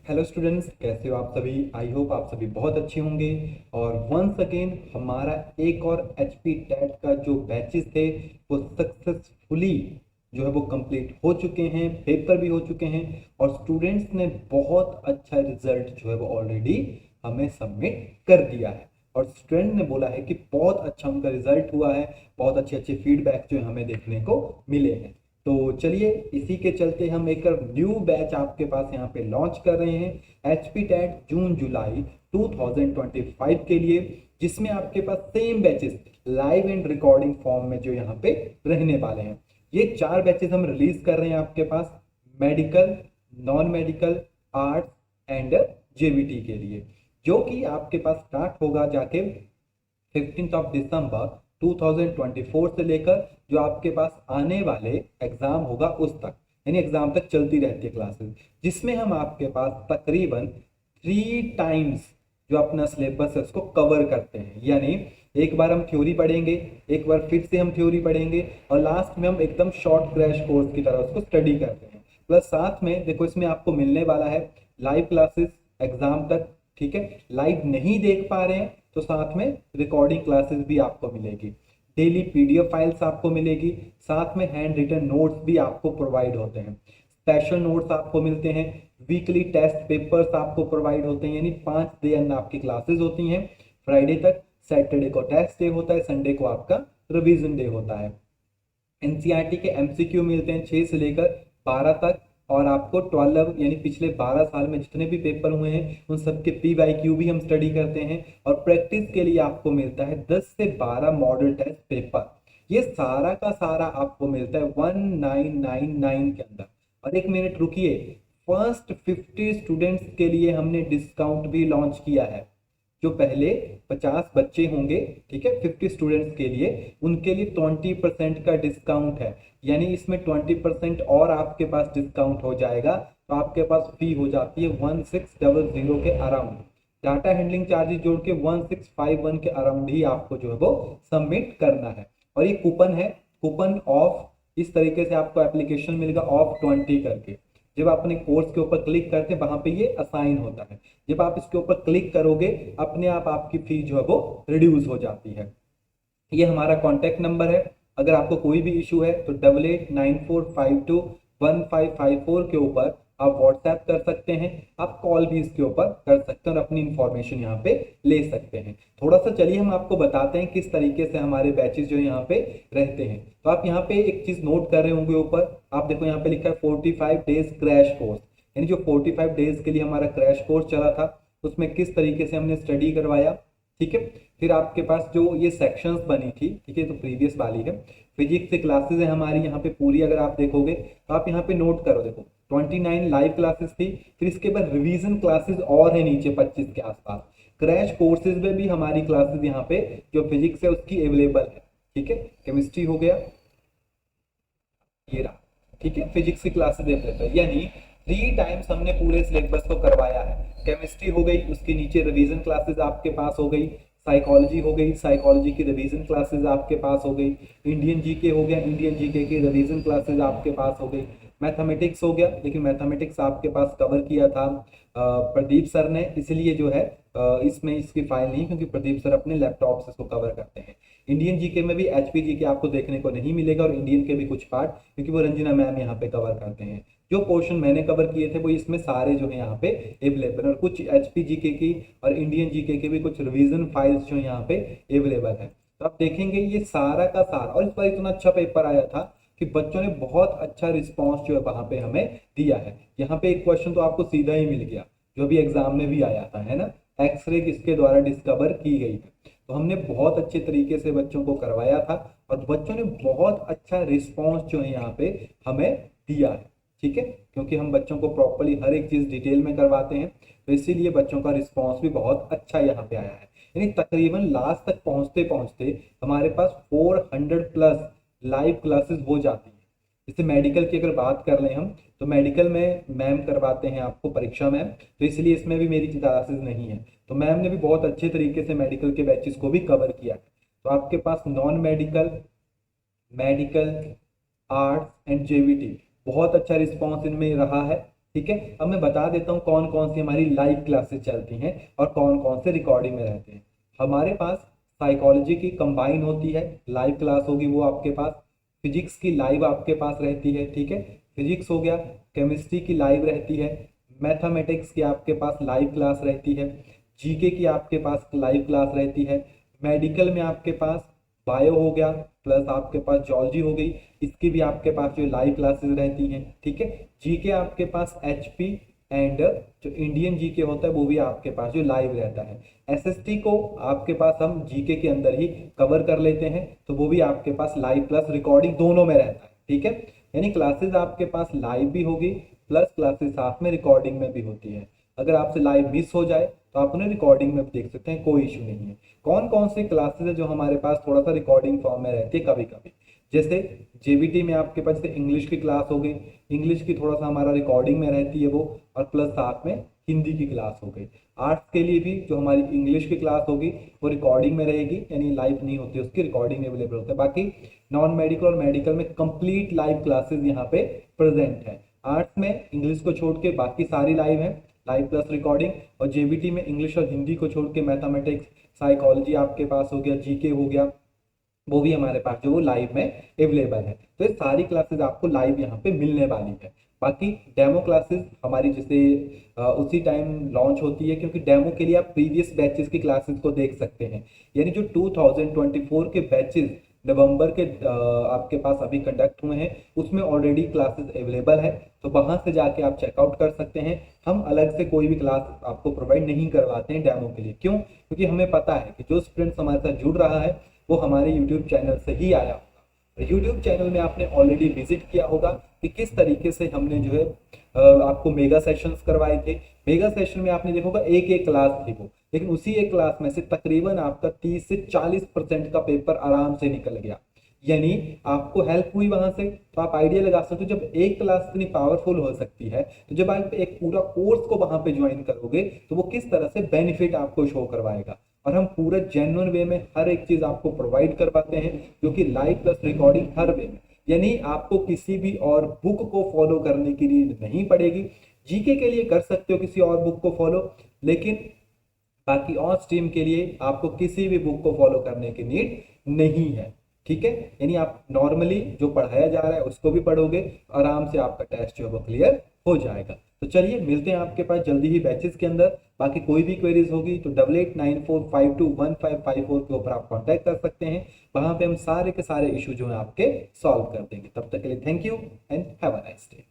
Hello students, कैसे हो आप सभी। आई होप आप सभी बहुत अच्छे होंगे। और वंस अगेन हमारा एक और एचपी टेट का जो बैचेस थे वो सक्सेसफुली जो है वो कंप्लीट हो चुके हैं, पेपर भी हो चुके हैं और स्टूडेंट्स ने बहुत अच्छा रिजल्ट जो है वो ऑलरेडी हमें सबमिट कर दिया है। और स्टूडेंट ने बोला है कि बहुत अच्छा उनका रिजल्ट हुआ है, बहुत अच्छे अच्छे फीडबैक जो है हमें देखने को मिले हैं। तो चलिए इसी के चलते हम एक न्यू बैच आपके पास यहाँ पे लॉन्च कर रहे हैं एच पी टेट जून जुलाई 2025 के लिए, जिसमें आपके पास same batches live and recording form में जो यहाँ पे रहने वाले हैं। ये 4 बैचेस हम रिलीज कर रहे हैं आपके पास medical, non medical, arts and JBT के लिए, जो कि आपके पास स्टार्ट होगा जाके 15 दिसंबर 2024 से लेकर जो आपके पास आने वाले एग्जाम होगा उस तक, यानी एग्जाम तक चलती रहती है क्लासेस, जिसमें हम आपके पास तकरीबन 3 टाइम्स जो अपना सिलेबस है उसको कवर करते हैं। यानी एक बार हम थ्योरी पढ़ेंगे, एक बार फिर से हम थ्योरी पढ़ेंगे और लास्ट में हम एकदम शॉर्ट क्रैश कोर्स की तरह उसको स्टडी करते हैं। प्लस साथ में देखो इसमें आपको मिलने वाला है लाइव क्लासेस एग्जाम तक, ठीक है। लाइव नहीं देख पा रहे हैं तो साथ में रिकॉर्डिंग क्लासेस भी आपको मिलेगी, डेली पीडीएफ फाइल्स आपको मिलेगी, साथ में हैंड रिटन नोट्स भी आपको प्रोवाइड होते हैं, स्पेशल नोट्स आपको मिलते हैं, वीकली टेस्ट पेपर्स आपको प्रोवाइड होते हैं। यानी 5 दिन आपकी क्लासेस होती हैं, फ्राइडे तक, सैटरडे को टेस्ट डे होता है, संडे को आपका रिवीजन डे होता है। एनसीईआरटी के एमसीक्यू मिलते हैं 6 से लेकर 12 तक, और आपको 12 यानी पिछले 12 साल में जितने भी पेपर हुए हैं उन सब के पीवाईक्यू भी हम स्टडी करते हैं। और प्रैक्टिस के लिए आपको मिलता है 10 से 12 मॉडल टेस्ट पेपर। ये सारा का सारा आपको मिलता है 1999 के अंदर। और एक मिनट रुकिए, फर्स्ट 50 स्टूडेंट्स के लिए हमने डिस्काउंट भी लॉन्च किया है। जो पहले 50 बच्चे होंगे, ठीक है, 50 स्टूडेंट्स के लिए, उनके लिए 20% का डिस्काउंट है। यानी इसमें 20% और आपके पास डिस्काउंट हो जाएगा, तो आपके पास फी हो जाती है 1600 के अराउंड। डाटा हैंडलिंग चार्जेस जोड़ के 1651 के अराउंड ही आपको जो है वो सबमिट करना है। और ये कूपन है, कूपन ऑफ, इस तरीके से आपको एप्लीकेशन मिलेगा ऑफ 20 करके। जब आप अपने कोर्स के ऊपर क्लिक करते हैं वहां पे ये असाइन होता है, जब आप इसके ऊपर क्लिक करोगे अपने आप आपकी फी जो है वो रिड्यूस हो जाती है। ये हमारा कॉन्टैक्ट नंबर है, अगर आपको कोई भी इशू है तो 8894521554 के ऊपर आप व्हाट्सएप कर सकते हैं, आप कॉल भी इसके ऊपर कर सकते हैं और अपनी इंफॉर्मेशन यहाँ पे ले सकते हैं। थोड़ा सा चलिए हम आपको बताते हैं किस तरीके से हमारे बैचेस जो यहाँ पे रहते हैं। तो आप यहाँ पे एक चीज नोट कर रहे होंगे, ऊपर आप देखो यहाँ पे लिखा है 45 डेज क्रैश कोर्स। यानी जो 45 डेज के लिए हमारा क्रैश कोर्स चला था उसमें किस तरीके से हमने स्टडी करवाया, ठीक है। फिर आपके पास जो ये सेक्शंस बनी थी, ठीक है, तो प्रीवियस वाली है, फिजिक्स से क्लासेस है हमारी यहाँ पे पूरी, अगर आप देखोगे तो आप यहाँ पे नोट करो, देखो 29 लाइव क्लासेस थी, फिर इसके बाद रिवीजन क्लासेस और है नीचे 25 के आसपास। क्रैश कोर्सेज में भी हमारी क्लासेस यहाँ पे जो फिजिक्स है उसकी अवेलेबल है, ठीक है। केमिस्ट्री हो गया, ये रहा, ठीक है, फिजिक्स की क्लासेस देख लेते हैं। यानी 3 टाइम्स हमने पूरे सिलेबस को करवाया है। केमिस्ट्री हो गई, उसके नीचे रिवीजन क्लासेस आपके पास हो गई, साइकोलॉजी हो गई, साइकोलॉजी की रिवीजन क्लासेस आपके पास हो गई, इंडियन जीके हो गया, इंडियन जीके की रिवीजन क्लासेस आपके पास हो गई, मैथमेटिक्स हो गया, लेकिन मैथमेटिक्स आपके पास कवर किया था प्रदीप सर ने, इसलिए जो है इसमें इसकी फाइल नहीं, क्योंकि प्रदीप सर अपने लैपटॉप से इसको कवर करते हैं। इंडियन जीके में भी एचपी जीके आपको देखने को नहीं मिलेगा, और इंडियन के भी कुछ पार्ट क्योंकि वो रंजना मैम यहाँ पे कवर करते हैं। जो पोर्शन मैंने कवर किए थे वो इसमें सारे जो है यहाँ पे अवेलेबल, और कुछ एचपी जीके की और इंडियन जीके के भी कुछ रिवीजन फाइल्स जो यहाँ पे अवेलेबल है। तो आप देखेंगे ये सारा का सारा, और इस बार इतना अच्छा पेपर आया था कि बच्चों ने बहुत अच्छा रिस्पॉन्स जो है वहां पे हमें दिया है। यहाँ पे एक क्वेश्चन तो आपको सीधा ही मिल गया जो भी एग्जाम में भी आया था, है ना, एक्सरे किसके द्वारा डिस्कवर की गई है। तो हमने बहुत अच्छे तरीके से बच्चों को करवाया था और बच्चों ने बहुत अच्छा रिस्पॉन्स जो है यहाँ पे हमें दिया है, ठीक है, क्योंकि हम बच्चों को प्रॉपरली हर एक चीज डिटेल में करवाते हैं, तो इसीलिए बच्चों का रिस्पॉन्स भी बहुत अच्छा यहाँ पे आया है। यानी तकरीबन लास्ट तक पहुंचते पहुंचते हमारे पास 400 प्लस लाइव क्लासेस हो जाती है। जैसे मेडिकल की अगर बात कर लें हम, तो मेडिकल में मैम करवाते हैं आपको, परीक्षा मैम, तो इसलिए इसमें भी मेरी क्लासेस नहीं है, तो मैम ने भी बहुत अच्छे तरीके से मेडिकल के बैचेस को भी कवर किया है। तो आपके पास non medical, medical, arts and JBT बहुत अच्छा रिस्पॉन्स इनमें रहा है। ठीक है, अब मैं बता देता हूँ कौन कौन सी हमारी लाइव क्लासेस चलती हैं और कौन कौन से रिकॉर्डिंग में रहते हैं। हमारे पास साइकोलॉजी की कंबाइन होती है, लाइव क्लास होगी वो आपके पास। फिजिक्स की लाइव आपके पास रहती है, ठीक है, फिजिक्स हो गया। केमिस्ट्री की लाइव रहती है। मैथमेटिक्स की आपके पास लाइव क्लास रहती है। जीके की आपके पास लाइव क्लास रहती है। मेडिकल में आपके पास बायो हो गया, प्लस आपके पास जॉलजी हो गई, इसकी भी आपके पास जो लाइव क्लासेस रहती हैं, ठीक है। जीके आपके पास एचपी एंड जो इंडियन जीके होता है वो भी आपके पास जो लाइव रहता है। एसएसटी को आपके पास हम जीके के अंदर ही कवर कर लेते हैं, तो वो भी आपके पास लाइव प्लस रिकॉर्डिंग दोनों में रहता है, ठीक है। यानी क्लासेस आपके पास लाइव भी होगी, प्लस क्लासेस साथ में रिकॉर्डिंग में भी होती है। अगर आपसे लाइव मिस हो जाए तो आप उन्हें रिकॉर्डिंग में भी देख सकते हैं, कोई इशू नहीं है। कौन कौन सी क्लासेस है जो हमारे पास थोड़ा सा रिकॉर्डिंग फॉर्म में रहती है कभी कभी, जैसे जेबीटी में आपके पास जैसे इंग्लिश की क्लास हो गई, इंग्लिश की थोड़ा सा हमारा रिकॉर्डिंग में रहती है वो, और प्लस साथ में हिंदी की क्लास हो गई। आर्ट्स के लिए भी जो हमारी इंग्लिश की क्लास होगी वो रिकॉर्डिंग में रहेगी, यानी लाइव नहीं होती, उसकी रिकॉर्डिंग अवेलेबल होता है। बाकी नॉन मेडिकल और मेडिकल में कंप्लीट लाइव क्लासेस यहाँ पे प्रेजेंट है। आर्ट्स में इंग्लिश को छोड़ के बाकी सारी लाइव है, लाइव प्लस रिकॉर्डिंग। और जेबीटी में इंग्लिश और हिंदी को छोड़ के मैथमेटिक्स, साइकोलॉजी आपके पास हो गया, जीके हो गया, वो भी हमारे पास जो वो लाइव में अवेलेबल है। तो ये सारी क्लासेस आपको लाइव यहाँ पे मिलने वाली है। बाकी डेमो क्लासेस हमारी जैसे उसी टाइम लॉन्च होती है, क्योंकि डेमो के लिए आप प्रीवियस बैचेस की क्लासेस को देख सकते हैं। यानी जो 2024 के बैचेस नवंबर के आपके पास अभी कंडक्ट हुए हैं, उसमें ऑलरेडी क्लासेस अवेलेबल है, तो वहां से जाके आप चेकआउट कर सकते हैं। हम अलग से कोई भी क्लास आपको प्रोवाइड नहीं करवाते हैं डेमो के लिए। क्यों? क्योंकि हमें पता है कि जो स्टूडेंट्स हमारे साथ जुड़ रहा है वो हमारे यूट्यूब चैनल से ही आया होगा। यूट्यूब चैनल में आपने ऑलरेडी विजिट किया होगा कि किस तरीके से हमने जो है आपको मेगा सेशंस करवाए थे। मेगा सेशन में आपने देखा होगा एक एक क्लास थी वो, लेकिन उसी एक क्लास में से तकरीबन आपका 30 से 40% का पेपर आराम से निकल गया। यानी आपको हेल्प हुई वहां से। तो आप आइडिया लगा सकते हो, जब एक क्लास इतनी पावरफुल हो सकती है, तो जब आप एक पूरा कोर्स को वहां पे ज्वाइन करोगे तो वो किस तरह से बेनिफिट आपको शो करवाएगा। और हम पूरे जेन्युइन वे में हर एक चीज आपको प्रोवाइड करवाते हैं, जो कि लाइव प्लस रिकॉर्डिंग हर वे में। यानी आपको किसी भी और बुक को फॉलो करने की नीड नहीं पड़ेगी। जीके के लिए कर सकते हो किसी और बुक को फॉलो, लेकिन बाकी और स्ट्रीम के लिए आपको किसी भी बुक को फॉलो करने की नीड नहीं है, ठीक है। यानी आप नॉर्मली जो पढ़ाया जा रहा है उसको भी पढ़ोगे, आराम से आपका टेस्ट जो है वो क्लियर हो जाएगा। तो चलिए मिलते हैं आपके पास जल्दी ही बैचेस के अंदर। बाकी कोई भी क्वेरीज होगी तो 8894521554 के ऊपर आप कांटेक्ट कर सकते हैं। वहां पे हम सारे के सारे इशू जो है आपके सॉल्व कर देंगे। तब तक के लिए thank you and have a nice day.